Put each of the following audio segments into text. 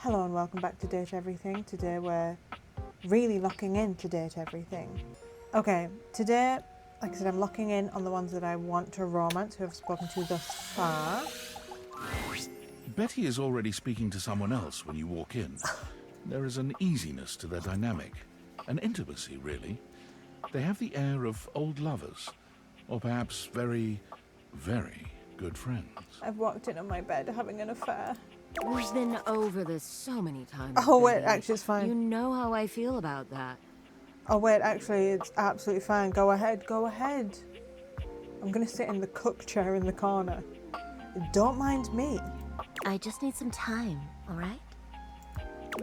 Hello and welcome back to Date Everything. Today we're really locking in to Date Everything. Okay, today, like I said, I'm locking in on the ones that I want to romance, who I've spoken to thus far. Betty is already speaking to someone else when you walk in. There is an easiness to their dynamic, an intimacy, really. They have the air of old lovers, or perhaps very, very good friends. I've walked in on my bed having an affair. We've been over this so many times. Oh wait, Betty. actually it's fine. You know how I feel about that. Oh wait, actually it's absolutely fine. Go ahead, go ahead. I'm gonna sit in the cook chair in the corner. Don't mind me. I just need some time, alright?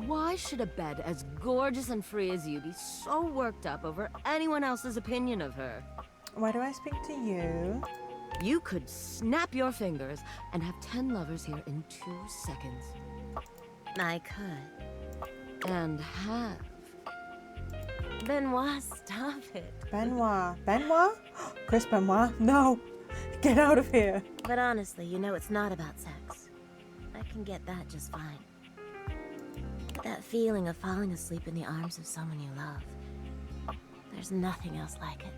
Why should a bed as gorgeous and free as you be so worked up over anyone else's opinion of her? Why do I speak to you? You could snap your fingers and have 10 lovers here in 2 seconds. I could. And have. Benoit, stop it. Benoit. Benoit? Chris Benoit? No. Get out of here. But honestly, you know it's not about sex. I can get that just fine. But that feeling of falling asleep in the arms of someone you love, there's nothing else like it.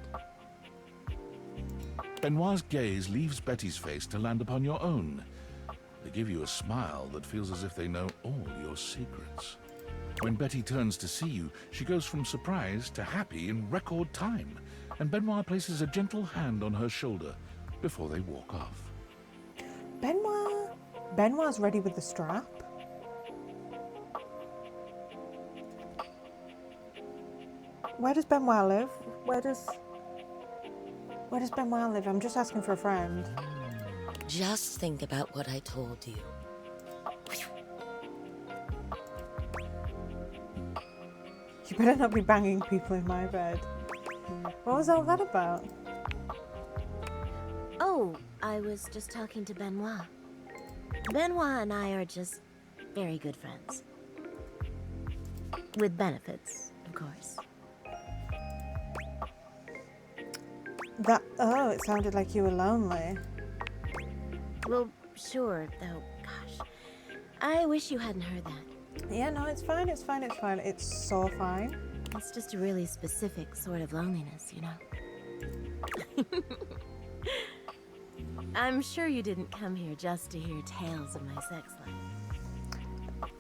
Benoit's gaze leaves Betty's face to land upon your own. They give you a smile that feels as if they know all your secrets. When Betty turns to see you, she goes from surprise to happy in record time, and Benoit places a gentle hand on her shoulder before they walk off. Benoit? Benoit's ready with the strap? Where does Benoit live? Where does Benoit live? I'm just asking for a friend. Just think about what I told you. You better not be banging people in my bed. What was all that about? Oh, I was just talking to Benoit. Benoit and I are just very good friends. With benefits, of course. It sounded like you were lonely. Well, sure, though, gosh. I wish you hadn't heard that. Yeah, no, it's fine, it's fine, it's fine. It's so fine. It's just a really specific sort of loneliness, you know? I'm sure you didn't come here just to hear tales of my sex life.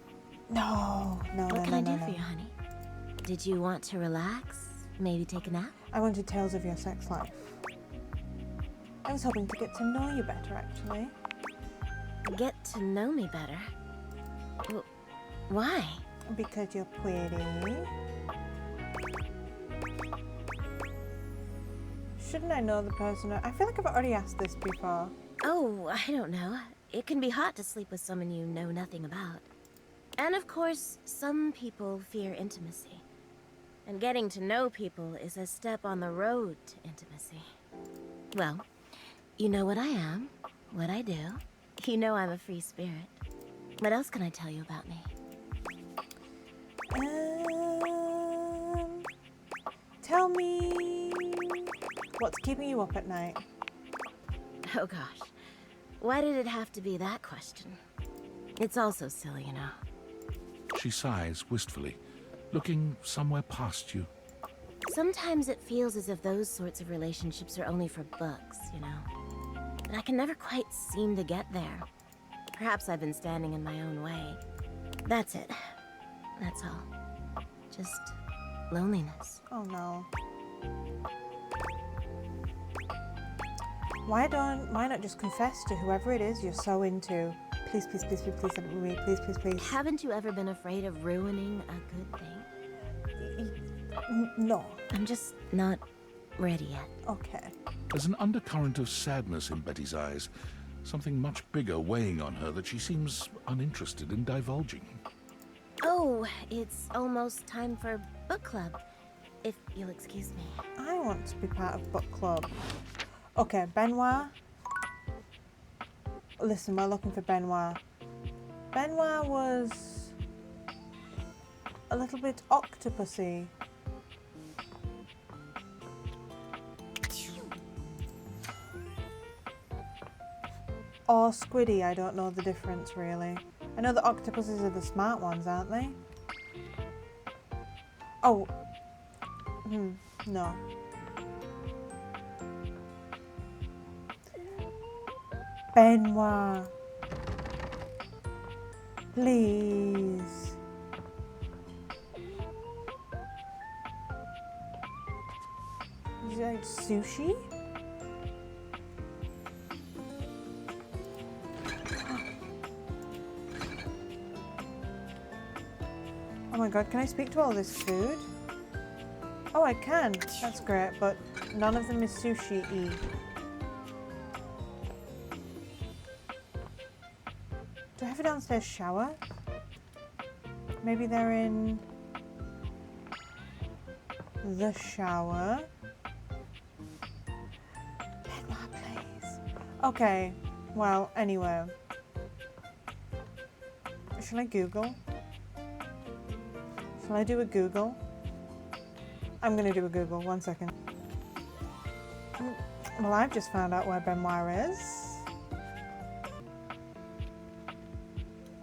No. What can I do for you, honey? Did you want to relax? Maybe take a nap? I wanted tales of your sex life. I was hoping to get to know you better, actually. Get to know me better? Well, why? Because you're pretty. Shouldn't I know the person? I feel like I've already asked this before. Oh, I don't know. It can be hot to sleep with someone you know nothing about. And of course, some people fear intimacy. And getting to know people is a step on the road to intimacy. Well, you know what I am, what I do. You know I'm a free spirit. What else can I tell you about me? Tell me what's keeping you up at night? Oh gosh, why did it have to be that question? It's all so silly, you know. She sighs wistfully, looking somewhere past you. Sometimes it feels as if those sorts of relationships are only for books, you know. But I can never quite seem to get there. Perhaps I've been standing in my own way. That's it. That's all. Just loneliness. Oh no. Why not just confess to whoever it is you're so into? Please, please, please, please, please, with me. Please, please, please. Haven't you ever been afraid of ruining a good thing? No. I'm just not ready yet. Okay. There's an undercurrent of sadness in Betty's eyes, something much bigger weighing on her that she seems uninterested in divulging. Oh, it's almost time for book club, if you'll excuse me. I want to be part of book club. Okay, Benoit. Listen, we're looking for Benoit. Benoit was a little bit octopusy. Or squiddy, I don't know the difference really. I know the octopuses are the smart ones, aren't they? Oh. No. Benoit. Please. Is it like sushi? Oh my god, can I speak to all this food? Oh, I can. That's great, but none of them is sushi-y. Do I have a downstairs shower? Maybe they're in the shower. Benoit, please. Okay, well, anyway. Shall I Google? Shall I do a Google? I'm gonna do a Google, 1 second. Well, I've just found out where Benoit is.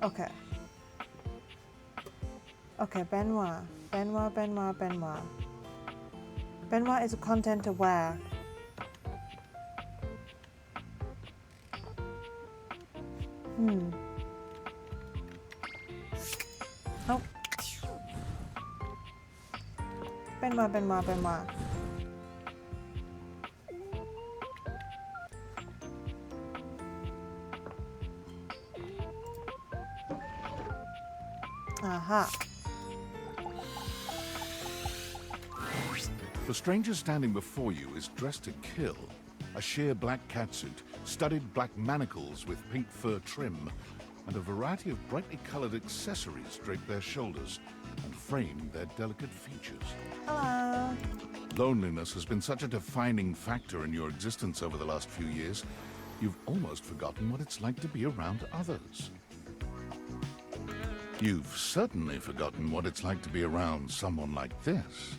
Okay. Okay, Benoit. Benoit. Benoit is a content of where? Oh. Benoit. Aha. The stranger standing before you is dressed to kill. A sheer black catsuit, studded black manacles with pink fur trim, and a variety of brightly colored accessories drape their shoulders and frame their delicate features. Hello. Loneliness has been such a defining factor in your existence over the last few years, you've almost forgotten what it's like to be around others. You've certainly forgotten what it's like to be around someone like this.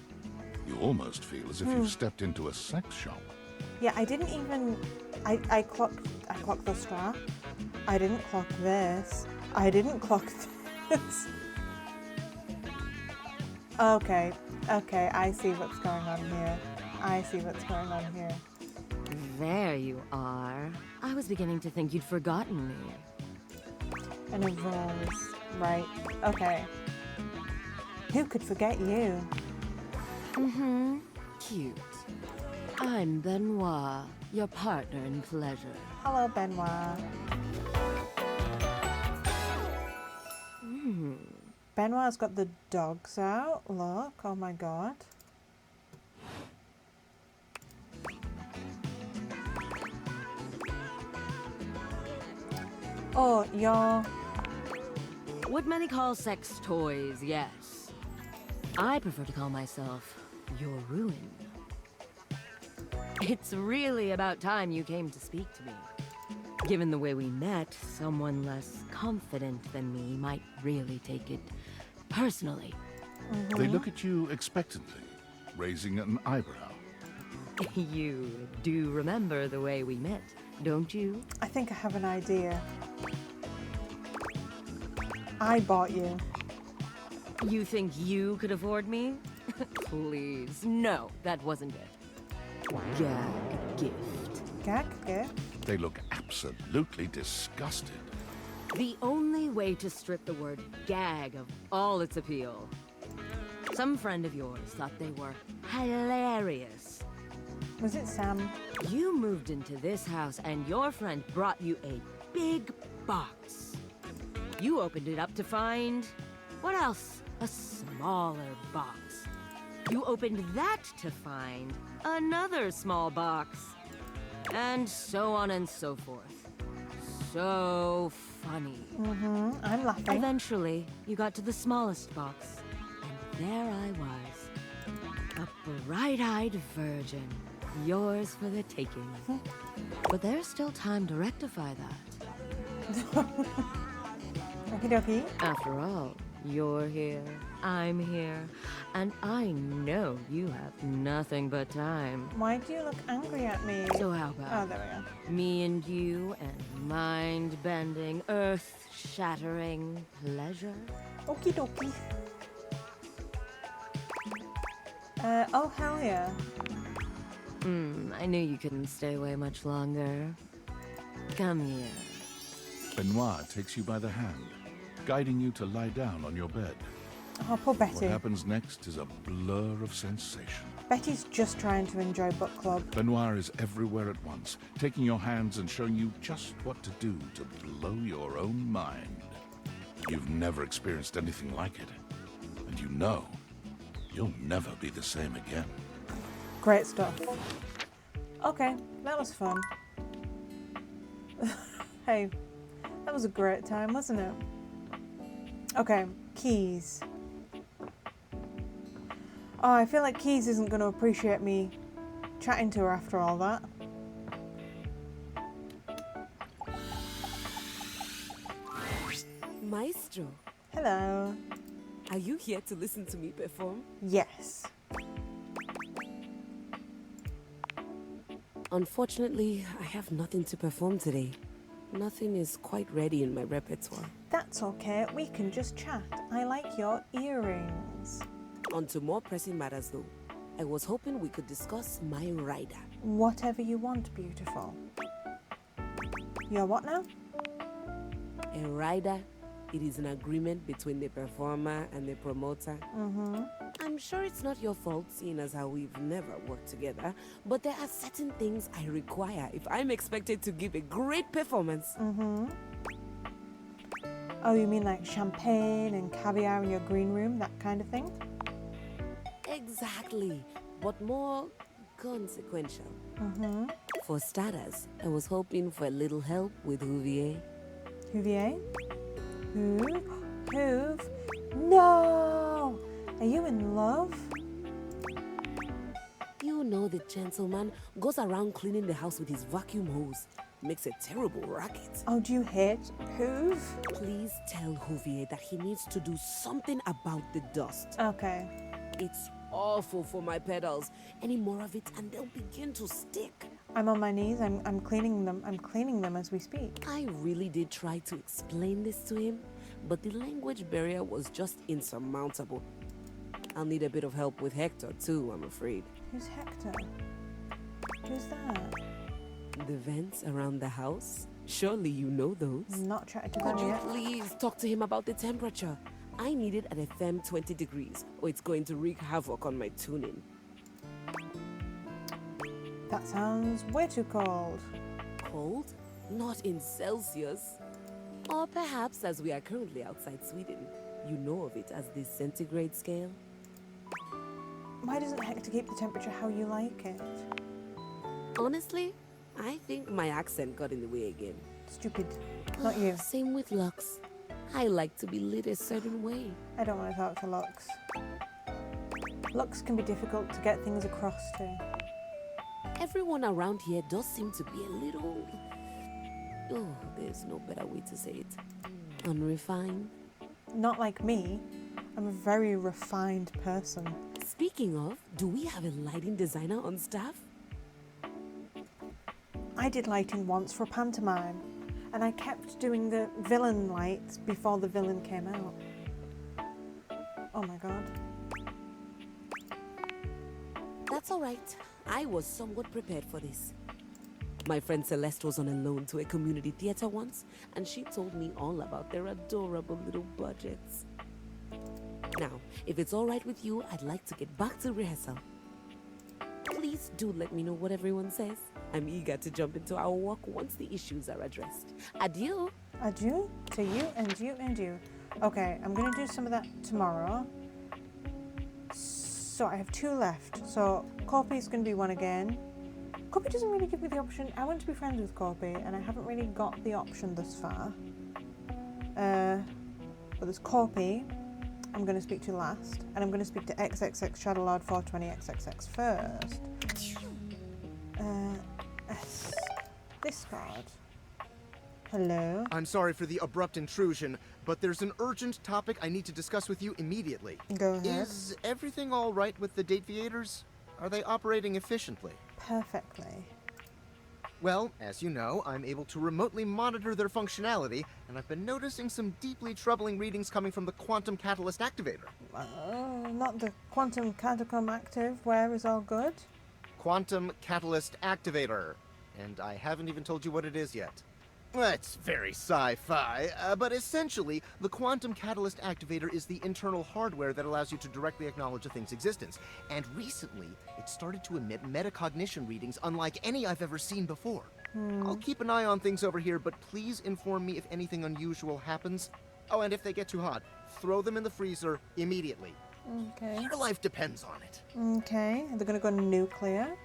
You almost feel as if you've stepped into a sex shop. Yeah, I didn't even... I clocked the strap. I didn't clock this. I didn't clock this. Okay, I see what's going on here. There you are. I was beginning to think you'd forgotten me. And a rose. Right, okay. Who could forget you? Cute. I'm Benoit, your partner in pleasure. Hello, Benoit. Benoit's got the dogs out. Look, oh my god. Oh, you're... What many call sex toys, yes. I prefer to call myself your ruin. It's really about time you came to speak to me. Given the way we met, someone less confident than me might really take it personally. They look at you expectantly, raising an eyebrow. You do remember the way we met, don't you? I think I have an idea. I bought you. You think you could afford me? Please, no, that wasn't it. Gag gift. Gag gift? They look absolutely disgusted. The only way to strip the word gag of all its appeal. Some friend of yours thought they were hilarious. Was it Sam? You moved into this house and your friend brought you a big box. You opened it up to find... what else? A smaller box. You opened that to find another small box. And so on and so forth. So funny. I'm laughing. Eventually, you got to the smallest box. And there I was. A bright-eyed virgin. Yours for the taking. But there's still time to rectify that. Okie dokie. After all, You're here, I'm here, and I know you have nothing but time. Why do you look angry at me? So how Oh, about there we me and you and mind-bending, earth-shattering pleasure? go. Okie dokie. Oh, hell yeah. I knew you couldn't stay away much longer. Come here. Benoit takes you by the hand, guiding you to lie down on your bed. Oh, poor What Betty. happens next is a blur of sensation. Betty's just trying to enjoy book club. Benoit is everywhere at once, taking your hands and showing you just what to do to blow your own mind. You've never experienced anything like it, and you know you'll never be the same again. Great stuff. Okay, that was fun. Hey, that was a great time, wasn't it? Okay, Keys. Oh, I feel like Keys isn't going to appreciate me chatting to her after all that. Maestro, Hello. are you here to listen to me perform? Yes. Unfortunately, I have nothing to perform today. Nothing is quite ready in my repertoire. That's okay, we can just chat. I like your earrings. On to more pressing matters though. I was hoping we could discuss my rider. Whatever you want, beautiful. You're what now? A rider, it is an agreement between the performer and the promoter. Mm-hmm. I'm sure it's not your fault, seeing as how we've never worked together, but there are certain things I require if I'm expected to give a great performance. Mm-hmm. Oh, you mean like champagne and caviar in your green room, that kind of thing? Exactly, but more consequential. Mm-hmm. For starters, I was hoping for a little help with Huvier. Huvier? Who? No! Are you in love? You know the gentleman goes around cleaning the house with his vacuum hose. Makes a terrible racket. Oh, do you hate Hoove? Please tell Huvier that he needs to do something about the dust. Okay. It's awful for my pedals. Any more of it and they'll begin to stick. I'm on my knees. I'm cleaning them. I'm cleaning them as we speak. I really did try to explain this to him, but the language barrier was just insurmountable. I'll need a bit of help with Hector too, I'm afraid. Who's Hector? Who's that? The vents around the house? Surely you know those. I'm not chatting to Could them you yet. please talk to him about the temperature? I need it at a firm 20 degrees, or it's going to wreak havoc on my tuning. That sounds way too cold. Cold? Not in Celsius. Or perhaps, as we are currently outside Sweden, you know of it as the centigrade scale? Why doesn't Hector keep the temperature how you like it? Honestly, I think my accent got in the way again. Stupid. Not you. Same with Lux. I like to be lit a certain way. I don't want to talk to Lux. Lux can be difficult to get things across to. Everyone around here does seem to be a little... Oh, there's no better way to say it. Unrefined. Not like me. I'm a very refined person. Speaking of, do we have a lighting designer on staff? I did lighting once for a pantomime, and I kept doing the villain lights before the villain came out. Oh my god. That's all right. I was somewhat prepared for this. My friend Celeste was on a loan to a community theater once, and she told me all about their adorable little budgets. Now, if it's all right with you, I'd like to get back to rehearsal. Please do let me know what everyone says. I'm eager to jump into our work once the issues are addressed. Adieu! Adieu to you and you and you. Okay, I'm going to do some of that tomorrow. So I have 2 left. So Corpy's going to be one again. Corpy doesn't really give me the option. I want to be friends with Corpy, and I haven't really got the option thus far. But there's Corpy. I'm going to speak to last, and I'm going to speak to XXX Shadowlord 420XXX first. This card. Hello. I'm sorry for the abrupt intrusion. but there's an urgent topic I need to discuss with you immediately. Go ahead. Is everything all right with the Dateviators? Are they operating efficiently? Perfectly. Well, as you know, I'm able to remotely monitor their functionality, and I've been noticing some deeply troubling readings coming from the Quantum Catalyst Activator. Not the quantum catacomb active. Where is all good? Quantum Catalyst Activator. And I haven't even told you what it is yet. Well, it's very sci-fi, but essentially, the Quantum Catalyst Activator is the internal hardware that allows you to directly acknowledge a thing's existence. And recently, it started to emit metacognition readings unlike any I've ever seen before. I'll keep an eye on things over here, but please inform me if anything unusual happens. Oh, and if they get too hot, throw them in the freezer immediately. Okay. Your life depends on it. Okay. Are they going to go nuclear?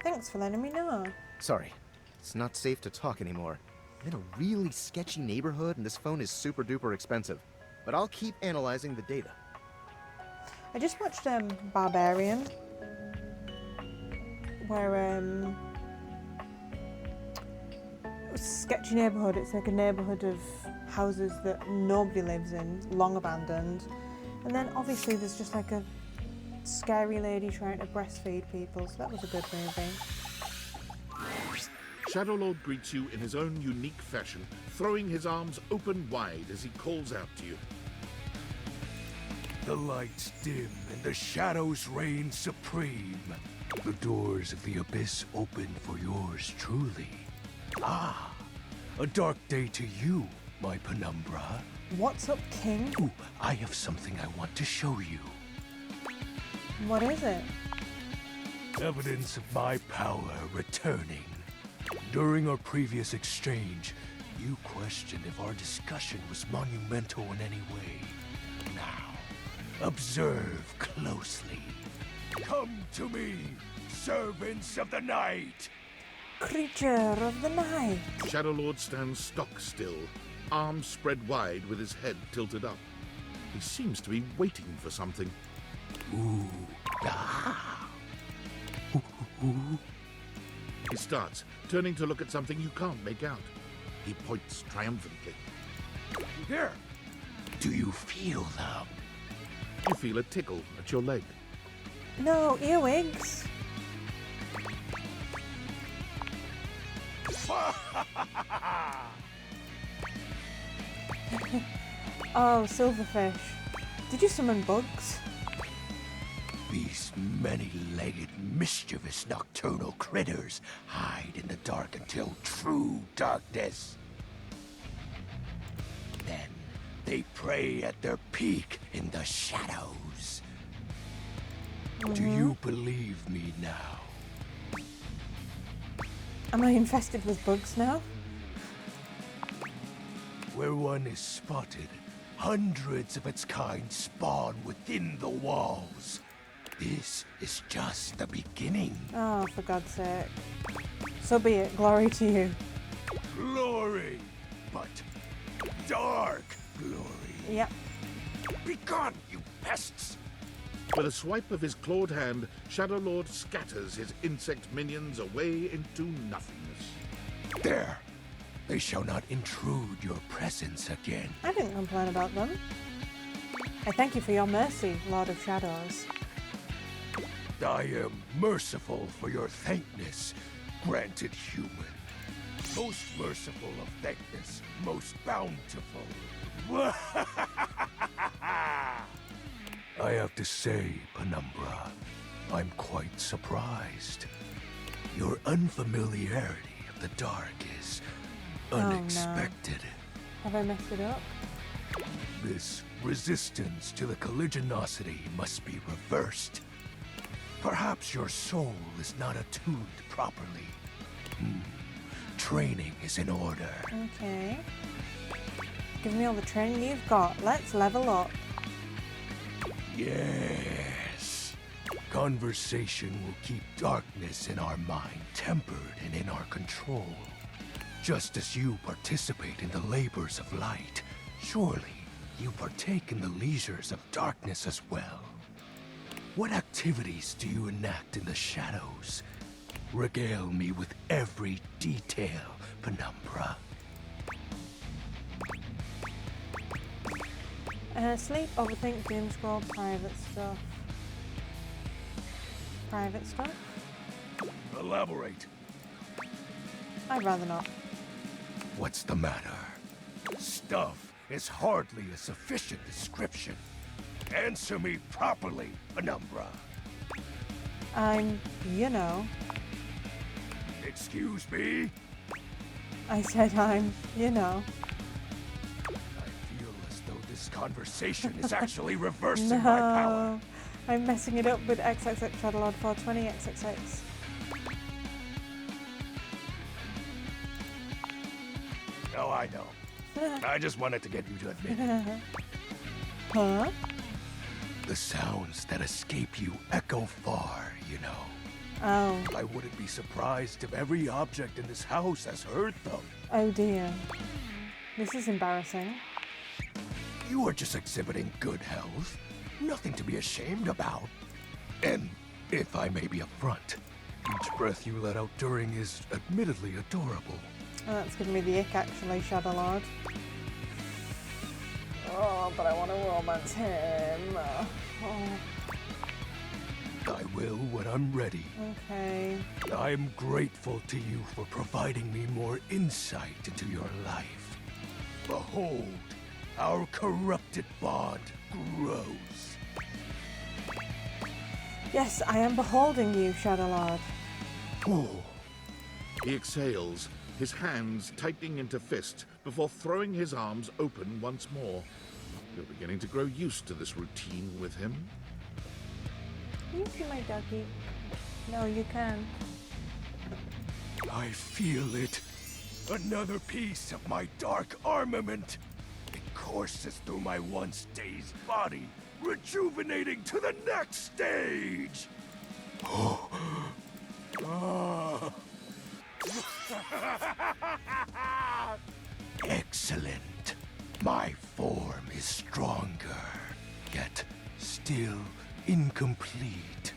Thanks for letting me know. Sorry, it's not safe to talk anymore. I'm in a really sketchy neighborhood, and this phone is super duper expensive. But I'll keep analyzing the data. I just watched Barbarian, where it's a sketchy neighborhood. It's like a neighborhood of houses that nobody lives in, long abandoned, and then obviously there's just like a scary lady trying to breastfeed people. So that was a good movie. Shadowlord greets you in his own unique fashion, throwing his arms open wide as he calls out to you. The lights dim and the shadows reign supreme. The doors of the abyss open for yours truly. Ah, a dark day to you, my Penumbra. What's up, King? Ooh, I have something I want to show you. What is it? Evidence of my power returning. During our previous exchange, you questioned if our discussion was monumental in any way. Now, observe closely. Come to me, servants of the night! Creature of the night. Shadowlord stands stock still, arms spread wide with his head tilted up. He seems to be waiting for something. Ooh, ah. Ooh, ooh. He starts, turning to look at something you can't make out. He points triumphantly. There! Do you feel them? You feel a tickle at your leg. No, earwigs. Oh, silverfish. Did you summon bugs? These many-legged, mischievous nocturnal critters hide in the dark until true darkness. Then they prey at their peak in the shadows. Do you believe me now? Am I infested with bugs now? Where one is spotted, hundreds of its kind spawn within the walls. This is just the beginning. Oh, for God's sake. So be it. Glory to you. Glory, but dark glory. Yep. Begone, you pests! With a swipe of his clawed hand, Shadowlord scatters his insect minions away into nothingness. There! They shall not intrude your presence again. I didn't complain about them. I thank you for your mercy, Lord of Shadows. I am merciful for your thankness, granted human. Most merciful of thankness, most bountiful. I have to say, Penumbra, I'm quite surprised. Your unfamiliarity of the dark is unexpected. Have I messed it up? This resistance to the colligiosity must be reversed. Perhaps your soul is not attuned properly. Training is in order. Okay. Give me all the training you've got. Let's level up. Yes. Conversation will keep darkness in our mind tempered and in our control. Just as you participate in the labors of light, surely you partake in the leisures of darkness as well. What activities do you enact in the shadows? Regale me with every detail, Penumbra. Sleep, overthink, doom scroll, private stuff. Private stuff? Elaborate. I'd rather not. What's the matter? Stuff is hardly a sufficient description. Answer me properly, Penumbra. I'm, you know. Excuse me? I said I'm, you know. I feel as though this conversation is actually reversing my power. No. I'm messing it up with XXX Shadowlord 420 XXX. No, I know. I just wanted to get you to admit it. Huh? The sounds that escape you echo far, you know. Oh. I wouldn't be surprised if every object in this house has heard them. Oh dear. This is embarrassing. You are just exhibiting good health. Nothing to be ashamed about. And if I may be upfront, each breath you let out during is admittedly adorable. Oh, that's giving me the ick actually, Shadowlord. Oh, but I want to romance him. Oh. I will when I'm ready. Okay. I'm grateful to you for providing me more insight into your life. Behold, our corrupted bond grows. Yes, I am beholding you, Shadowlord. Oh, He exhales, his hands tightening into fist before throwing his arms open once more. You're beginning to grow used to this routine with him. Can you see my doggy? No, you can't. I feel it. Another piece of my dark armament. It courses through my once dazed body, rejuvenating to the next stage. Ah. Excellent. My form is stronger, yet still incomplete.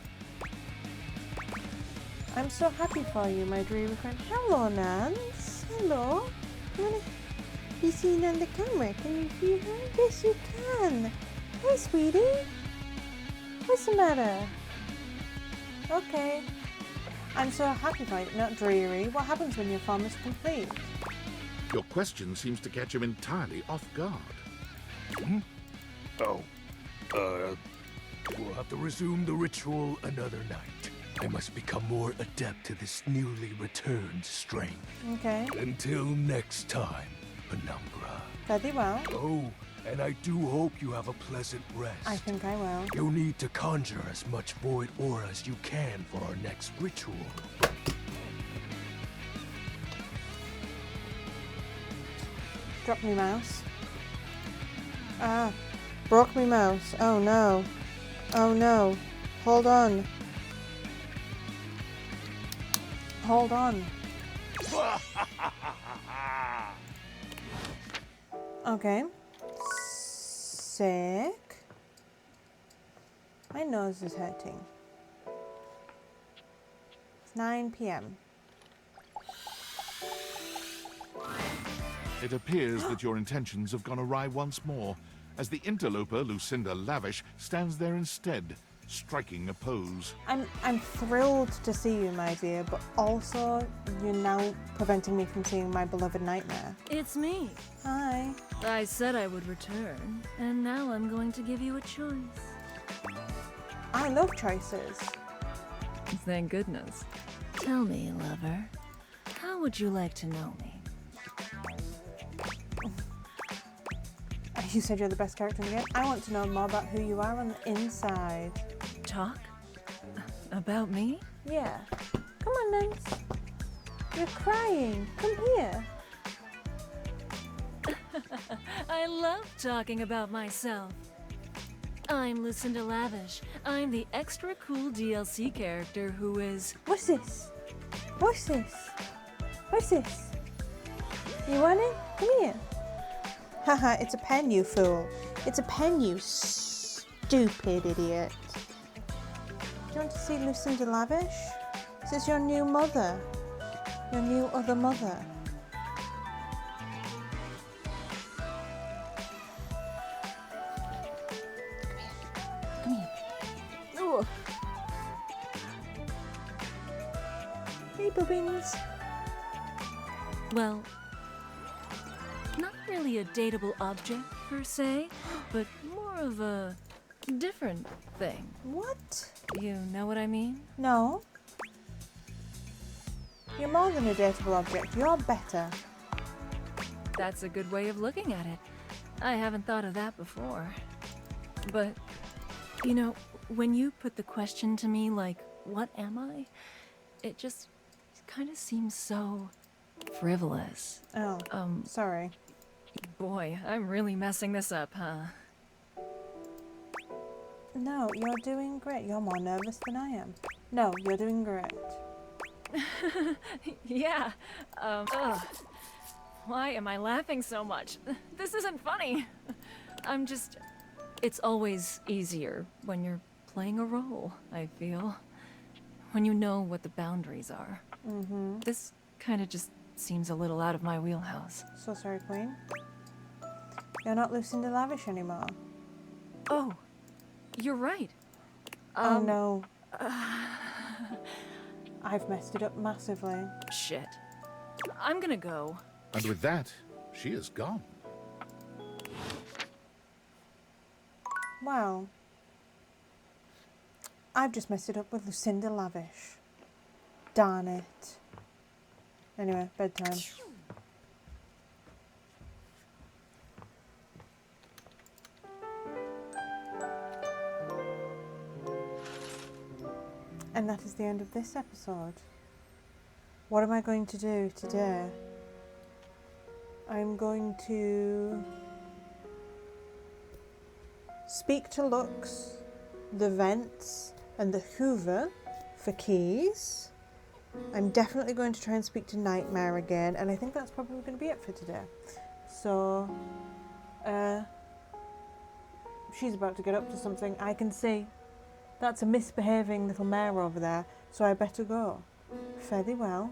I'm so happy for you, my dreamy friend. Hello, Nance. Hello. You wanna be seen on the camera? Can you see her? Yes, you can. Hi, sweetie. What's the matter? Okay. I'm so happy for you, not dreary. What happens when your form is complete? Your question seems to catch him entirely off guard. Oh, we'll have to resume the ritual another night. I must become more adept to this newly returned strength. Okay. Until next time, Penumbra. Very well. Oh, and I do hope you have a pleasant rest. I think I will. You'll need to conjure as much void aura as you can for our next ritual. Drop me mouse. Ah. Broke me mouse. Oh no. Oh no. Hold on. Hold on. Okay. Sick. My nose is hurting. It's 9 p.m. It appears that your intentions have gone awry once more, as the interloper Lucinda Lavish stands there instead, striking a pose. I'm thrilled to see you, my dear, but also you're now preventing me from seeing my beloved nightmare. It's me. Hi. I said I would return, and now I'm going to give you a choice. I love choices. Thank goodness. Tell me, lover, how would you like to know me? You said you're the best character in the game. I want to know more about who you are on the inside. Talk? About me? Yeah. Come on, Nance. You're crying. Come here. I love talking about myself. I'm Lucinda Lavish. I'm the extra cool DLC character who is... What's this? What's this? What's this? You want it? Come here. Haha, it's a pen, you fool. It's a pen, you stupid idiot. Do you want to see Lucinda Lavish? This is your new mother. Your new other mother. Bubbins? Well, not really a dateable object per se, but more of a different thing. What? You know what I mean? No. You're more than a dateable object. You're better. That's a good way of looking at it. I haven't thought of that before. But, you know, when you put the question to me like, what am I? It just kind of seems so frivolous. Oh, sorry. Boy, I'm really messing this up, huh? No, you're doing great. You're more nervous than I am. No, you're doing great. Yeah, ugh. Why am I laughing so much? This isn't funny. It's always easier when you're playing a role, I feel. When you know what the boundaries are. Mm-hmm. This kind of just seems a little out of my wheelhouse. So sorry, Queen. You're not Lucinda Lavish anymore. Oh, you're right. Oh no. I've messed it up massively. Shit. I'm gonna go. And with that, she is gone. Well, I've just messed it up with Lucinda Lavish. Darn it. Anyway, bedtime. And that is the end of this episode. What am I going to do today? I'm going to speak to Lux, the Vents, and the Hoover for keys. I'm definitely going to try and speak to Nightmare again, and I think that's probably going to be it for today. So, she's about to get up to something. I can see. That's a misbehaving little mare over there, so I better go. Fare thee well.